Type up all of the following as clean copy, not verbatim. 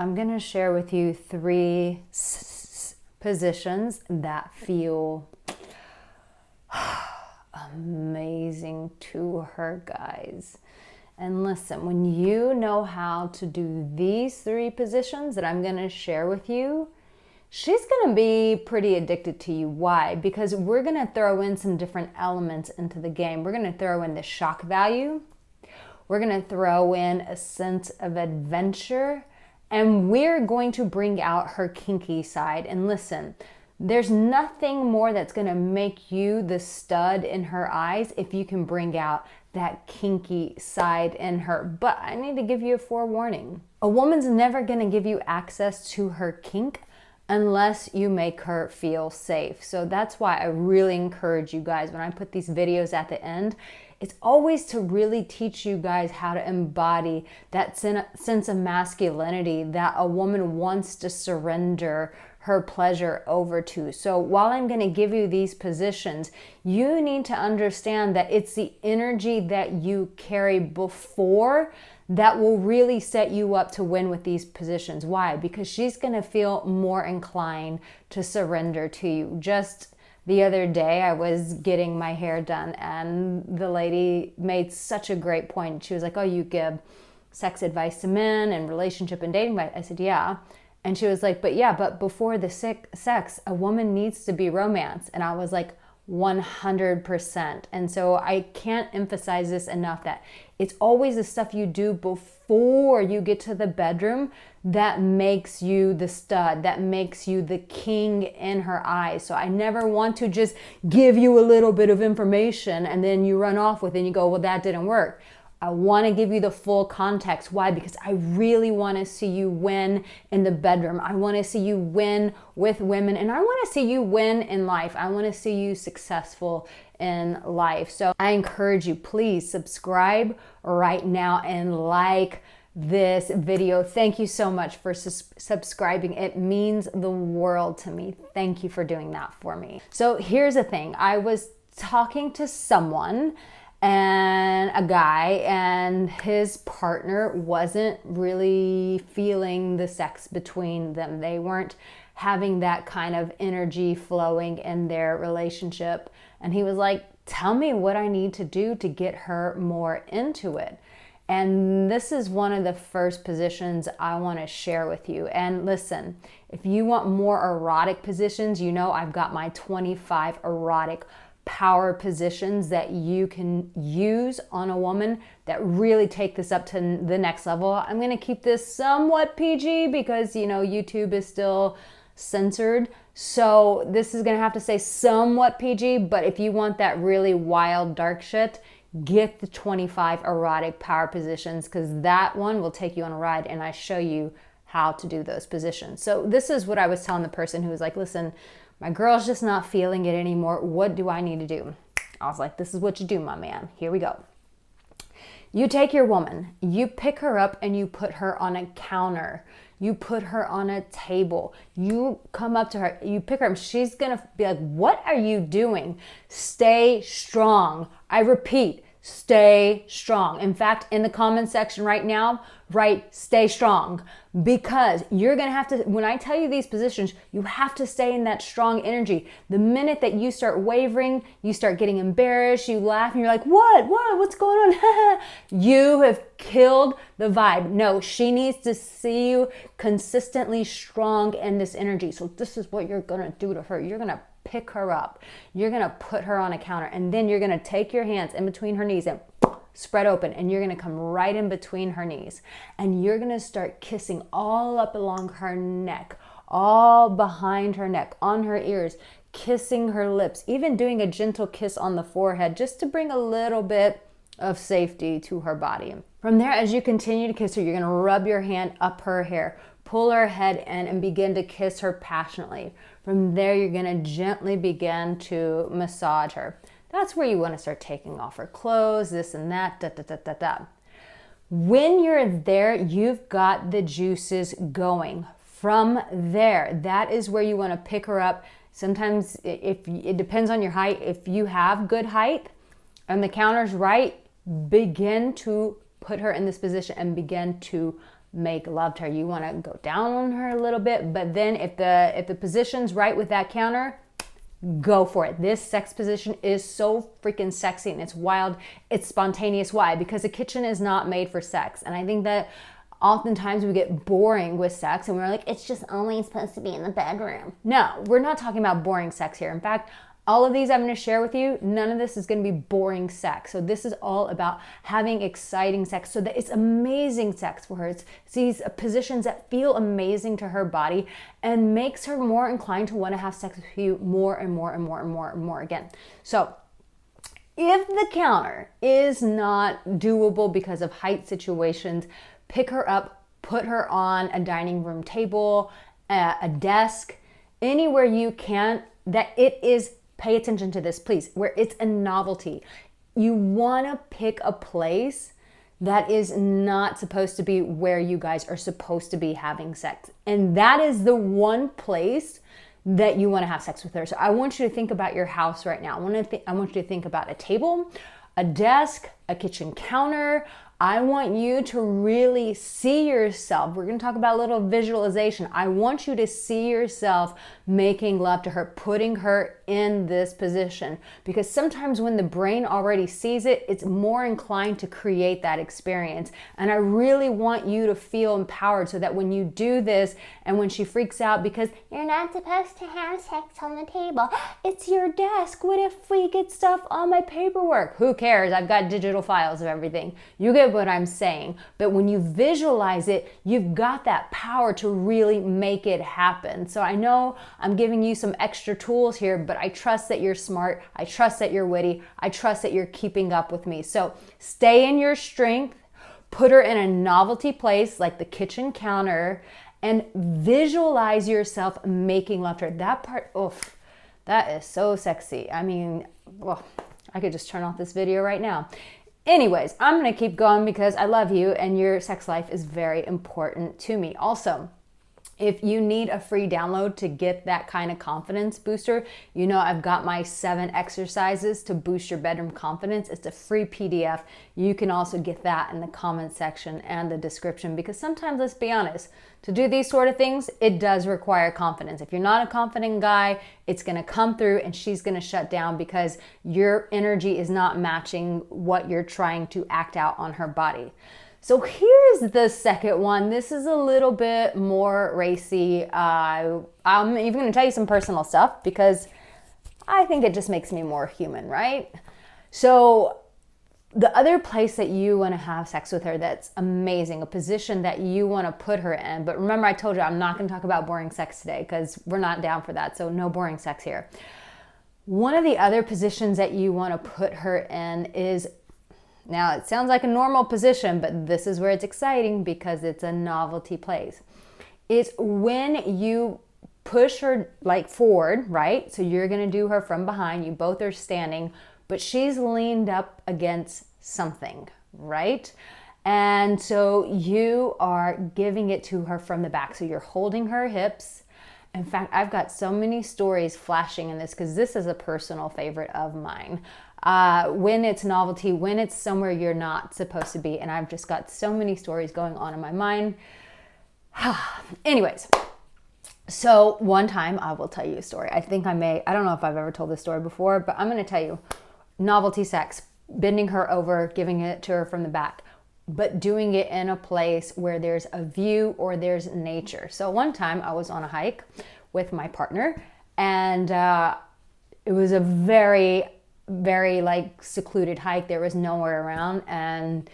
I'm going to share with you three positions that feel amazing to her, guys. And listen, when you know how to do these three positions that I'm going to share with you, she's going to be pretty addicted to you. Why? Because we're going to throw in some different elements into the game. We're going to throw in the shock value. We're going to throw in a sense of adventure. And we're going to bring out her kinky side. And listen, there's nothing more that's going to make you the stud in her eyes if you can bring out that kinky side in her. But I need to give you a forewarning. A woman's never going to give you access to her kink unless you make her feel safe. So that's why I really encourage you guys, when I put these videos at the end, it's always to really teach you guys how to embody that sense of masculinity that a woman wants to surrender her pleasure over to. So while I'm going to give you these positions, you need to understand that it's the energy that you carry before that will really set you up to win with these positions. Why? Because she's going to feel more inclined to surrender to you. Just the other day, I was getting my hair done and the lady made such a great point. She was like, oh, you give sex advice to men and relationship and dating advice? I said, yeah. And she was like, but before the sex, a woman needs to be romance. And I was like, 100%. And so I can't emphasize this enough, that it's always the stuff you do before you get to the bedroom that makes you the stud, that makes you the king in her eyes. So I never want to just give you a little bit of information and then you run off with it and you go, well, that didn't work. I want to give you the full context. Why? Because I really want to see you win in the bedroom. I want to see you win with women, and I want to see you win in life. I want to see you successful in life. So I encourage you, please subscribe right now and like this video. Thank you so much for subscribing. It means the world to me. Thank you for doing that for me. So here's the thing. I was talking to someone, and a guy, and his partner wasn't really feeling the sex between them. They weren't having that kind of energy flowing in their relationship. And he was like, tell me what I need to do to get her more into it. And this is one of the first positions I want to share with you. And listen, if you want more erotic positions, you know I've got my 25 erotic power positions that you can use on a woman that really take this up to the next level. I'm going to keep this somewhat PG because, you know, YouTube is still censored. So this is going to have to stay somewhat PG, but if you want that really wild, dark shit, get the 25 erotic power positions, because that one will take you on a ride, and I show you how to do those positions. So this is what I was telling the person who was like, listen, my girl's just not feeling it anymore. What do I need to do? I was like, this is what you do, my man. Here we go. You take your woman, you pick her up and you put her on a counter. You put her on a table. You come up to her, you pick her up. She's going to be like, what are you doing? Stay strong. I repeat, stay strong. In fact, in the comment section right now, write stay strong, because you're going to have to, when I tell you these positions, you have to stay in that strong energy. The minute that you start wavering, you start getting embarrassed, you laugh and you're like, what's going on? You have killed the vibe. No, she needs to see you consistently strong in this energy. So this is what you're going to do to her. You're going to pick her up. You're going to put her on a counter, and then you're going to take your hands in between her knees and spread open, and you're going to come right in between her knees, and you're going to start kissing all up along her neck, all behind her neck, on her ears, kissing her lips, even doing a gentle kiss on the forehead just to bring a little bit of safety to her body. From there, as you continue to kiss her, you're going to rub your hand up her hair, pull her head in, and begin to kiss her passionately. From there, you're going to gently begin to massage her. That's where you want to start taking off her clothes, this and that, When you're there, you've got the juices going. From there, that is where you want to pick her up. Sometimes if it depends on your height. If you have good height and the counter's right, begin to put her in this position and begin to make love to her. You want to go down on her a little bit, but then if the position's right with that counter, go for it. This sex position is so freaking sexy and it's wild. It's spontaneous. Why? Because the kitchen is not made for sex. And I think that oftentimes we get boring with sex and we're like, it's just only supposed to be in the bedroom. No, we're not talking about boring sex here. In fact, all of these I'm going to share with you, none of this is going to be boring sex. So this is all about having exciting sex so that it's amazing sex for her. It's these positions that feel amazing to her body and makes her more inclined to want to have sex with you more and more and more and more and more again. So if the counter is not doable because of height situations, pick her up, put her on a dining room table, a desk, anywhere you can that it is. Pay attention to this, please, where it's a novelty. You want to pick a place that is not supposed to be where you guys are supposed to be having sex. And that is the one place that you want to have sex with her. So I want you to think about your house right now. I want you to think about a table, a desk, a kitchen counter. I want you to really see yourself. We're going to talk about a little visualization. I want you to see yourself making love to her, putting her in this position. Because sometimes when the brain already sees it, it's more inclined to create that experience. And I really want you to feel empowered so that when you do this and when she freaks out because you're not supposed to have sex on the table, it's your desk. What if we get stuff on my paperwork? Who cares? I've got digital files of everything. You get what I'm saying. But when you visualize it, you've got that power to really make it happen. So I know I'm giving you some extra tools here, but I trust that you're smart. I trust that you're witty. I trust that you're keeping up with me. So stay in your strength, put her in a novelty place like the kitchen counter, and visualize yourself making love to her. That part, oof, that is so sexy. I mean, well, I could just turn off this video right now. Anyways, I'm going to keep going because I love you and your sex life is very important to me. Also, if you need a free download to get that kind of confidence booster, you know I've got my 7 exercises to boost your bedroom confidence. It's a free PDF. You can also get that in the comment section and the description because sometimes, let's be honest, to do these sort of things, it does require confidence. If you're not a confident guy, it's going to come through and she's going to shut down because your energy is not matching what you're trying to act out on her body. So here's the second one. This is a little bit more racy. I'm even going to tell you some personal stuff because I think it just makes me more human, right? So the other place that you want to have sex with her that's amazing, a position that you want to put her in. But remember, I told you I'm not going to talk about boring sex today because we're not down for that. So no boring sex here. One of the other positions that you want to put her in is, now it sounds like a normal position, but this is where it's exciting because it's a novelty place. It's when you push her like forward, right? So you're going to do her from behind. You both are standing, but she's leaned up against something, right? And so you are giving it to her from the back. So you're holding her hips. In fact, I've got so many stories flashing in this because this is a personal favorite of mine. When it's novelty, when it's somewhere you're not supposed to be. And I've just got so many stories going on in my mind. Anyways, so one time I will tell you a story. I don't know if I've ever told this story before, but I'm going to tell you. Novelty sex, bending her over, giving it to her from the back, but doing it in a place where there's a view or there's nature. So one time I was on a hike with my partner and it was a very, very like secluded hike. There was nowhere around and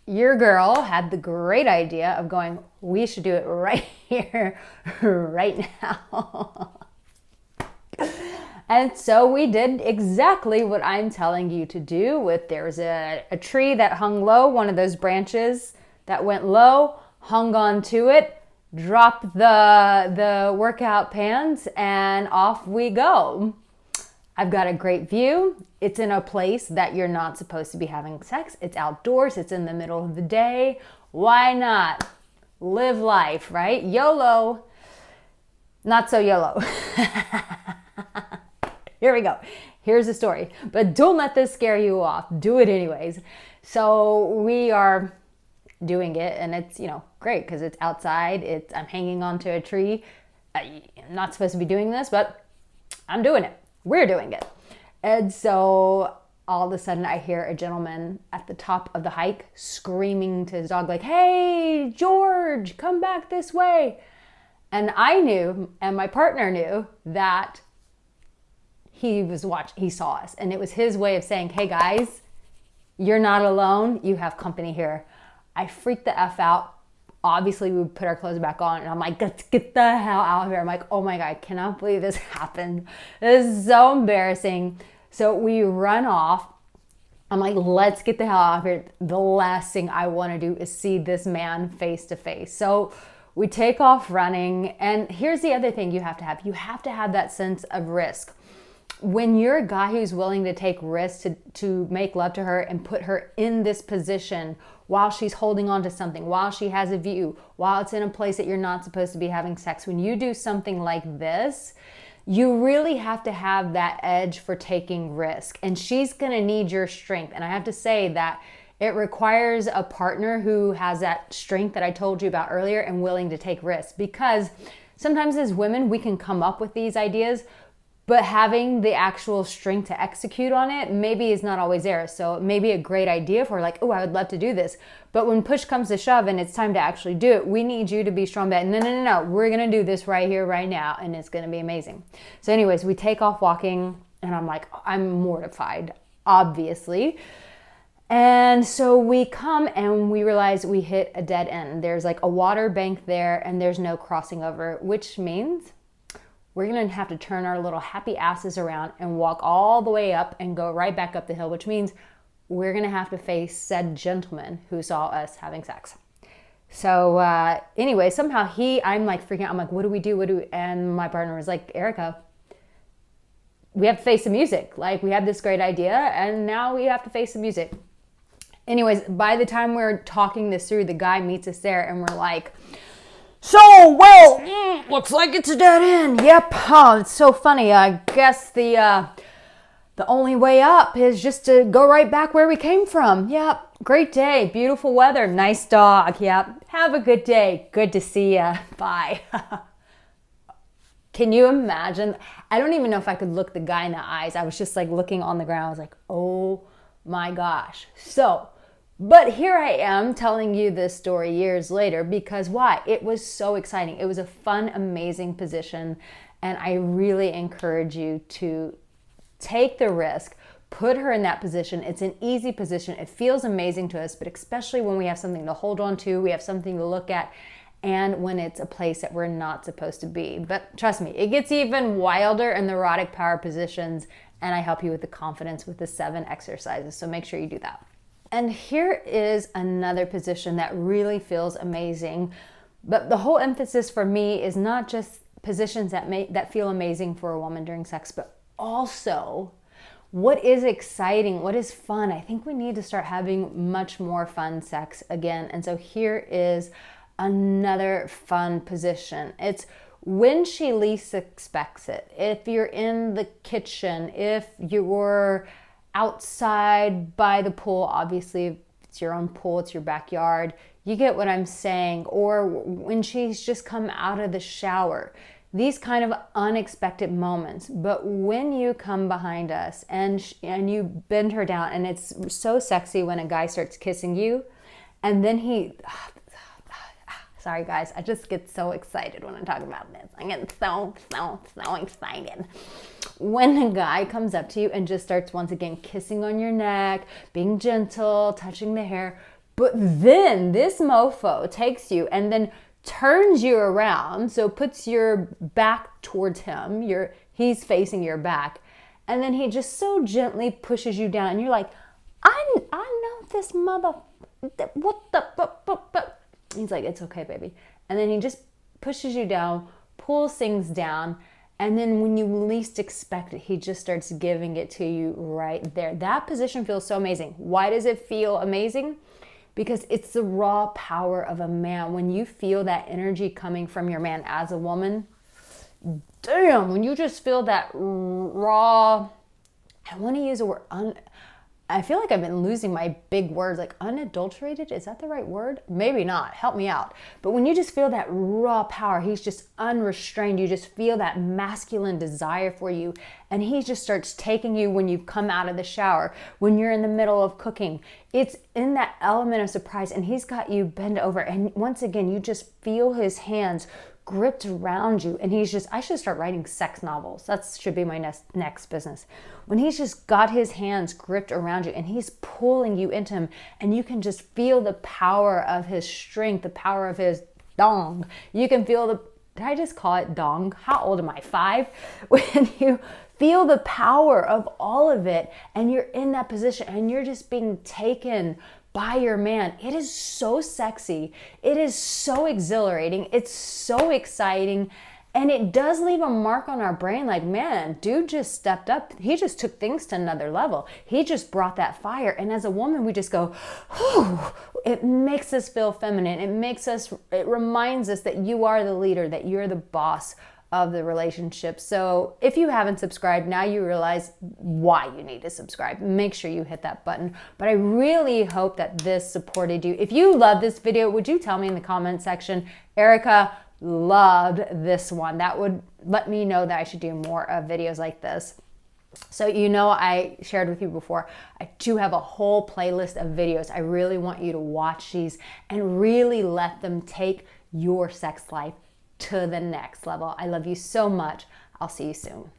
your girl had the great idea of going, we should do it right here, right now. And so we did exactly what I'm telling you to do. There's a tree that hung low, one of those branches that went low, hung on to it, dropped the workout pants, and off we go. I've got a great view. It's in a place that you're not supposed to be having sex. It's outdoors. It's in the middle of the day. Why not? Live life, right? YOLO. Not so YOLO. Here we go. Here's the story. But don't let this scare you off. Do it anyways. So we are doing it, and it's, great because it's outside. I'm hanging onto a tree. I'm not supposed to be doing this, but I'm doing it. We're doing it. And so all of a sudden I hear a gentleman at the top of the hike screaming to his dog, like, "Hey, George, come back this way." And I knew, and my partner knew, that he saw us. And it was his way of saying, "Hey guys, you're not alone. You have company here." I freaked the F out. Obviously, we would put our clothes back on, and I'm like, "Let's get the hell out of here." I'm like, "Oh my God, I cannot believe this happened. This is so embarrassing." So we run off. I'm like, "Let's get the hell out of here." The last thing I want to do is see this man face to face. So we take off running. And here's the other thing you have to have. You have to have that sense of risk. When you're a guy who's willing to take risks to make love to her and put her in this position while she's holding on to something, while she has a view, while it's in a place that you're not supposed to be having sex, when you do something like this, you really have to have that edge for taking risk. And she's going to need your strength. And I have to say that it requires a partner who has that strength that I told you about earlier and willing to take risks. Because sometimes as women, we can come up with these ideas, but having the actual strength to execute on it maybe is not always there. So it may be a great idea for like, "Oh, I would love to do this." But when push comes to shove and it's time to actually do it, we need you to be strong. But no, we're going to do this right here, right now. And it's going to be amazing. So anyways, we take off walking and I'm like, I'm mortified, obviously. And so we come and we realize we hit a dead end. There's like a water bank there and there's no crossing over, which means we're going to have to turn our little happy asses around and walk all the way up and go right back up the hill, which means we're going to have to face said gentleman who saw us having sex. So anyway, somehow I'm like freaking out. I'm like, what do we do? And my partner was like, "Arica, we have to face the music. Like, we had this great idea and now we have to face the music." Anyways, by the time we're talking this through, the guy meets us there and we're like, looks like it's a dead end. Yep. Oh, it's so funny. I guess the only way up is just to go right back where we came from. Yep. Great day. Beautiful weather. Nice dog. Yep. Have a good day. Good to see ya. Bye. Can you imagine? I don't even know if I could look the guy in the eyes. I was just like looking on the ground. I was like, oh my gosh. But here I am telling you this story years later because why? It was so exciting. It was a fun, amazing position. And I really encourage you to take the risk, put her in that position. It's an easy position. It feels amazing to us, but especially when we have something to hold on to, we have something to look at, and when it's a place that we're not supposed to be. But trust me, it gets even wilder in the erotic power positions, and I help you with the confidence with the 7 exercises. So make sure you do that. And here is another position that really feels amazing. But the whole emphasis for me is not just positions that feel amazing for a woman during sex, but also what is exciting, what is fun. I think we need to start having much more fun sex again. And so here is another fun position. It's when she least expects it. If you're in the kitchen, if you're outside by the pool, obviously it's your own pool, it's your backyard, you get what I'm saying. Or when she's just come out of the shower, these kind of unexpected moments. But when you come behind us and you bend her down, and it's so sexy when a guy starts kissing you and then sorry guys, I just get so excited when I'm talking about this. I get so excited. When a guy comes up to you and just starts once again kissing on your neck, being gentle, touching the hair, but then this mofo takes you and then turns you around, so puts your back towards him, he's facing your back, and then he just so gently pushes you down, and you're like, I know this mother, what the, he's like, it's okay, baby. And then he just pushes you down, pulls things down, and then when you least expect it, he just starts giving it to you right there. That position feels so amazing. Why does it feel amazing? Because it's the raw power of a man. When you feel that energy coming from your man as a woman, damn, when you just feel that raw, I want to use the word, I feel like I've been losing my big words, like unadulterated. Is that the right word? Maybe not. Help me out. But when you just feel that raw power, he's just unrestrained. You just feel that masculine desire for you. And he just starts taking you when you've come out of the shower, when you're in the middle of cooking. It's in that element of surprise, and he's got you bend over. And once again, you just feel his hands gripped around you, and he's just, I should start writing sex novels. That should be my next business. When he's just got his hands gripped around you and he's pulling you into him, and you can just feel the power of his strength, the power of his dong. You can feel the, did I just call it dong? How old am I? 5? When you feel the power of all of it and you're in that position and you're just being taken by your man, it is so sexy. It is so exhilarating. It's so exciting. And it does leave a mark on our brain like, man, dude just stepped up. He just took things to another level. He just brought that fire. And as a woman, we just go, whew. It makes us feel feminine. It reminds us that you are the leader, that you're the boss of the relationship. So if you haven't subscribed, now you realize why you need to subscribe. Make sure you hit that button. But I really hope that this supported you. If you love this video, would you tell me in the comment section, Erica loved this one? That would let me know that I should do more of videos like this. So I shared with you before, I do have a whole playlist of videos. I really want you to watch these and really let them take your sex life to the next level. I love you so much. I'll see you soon.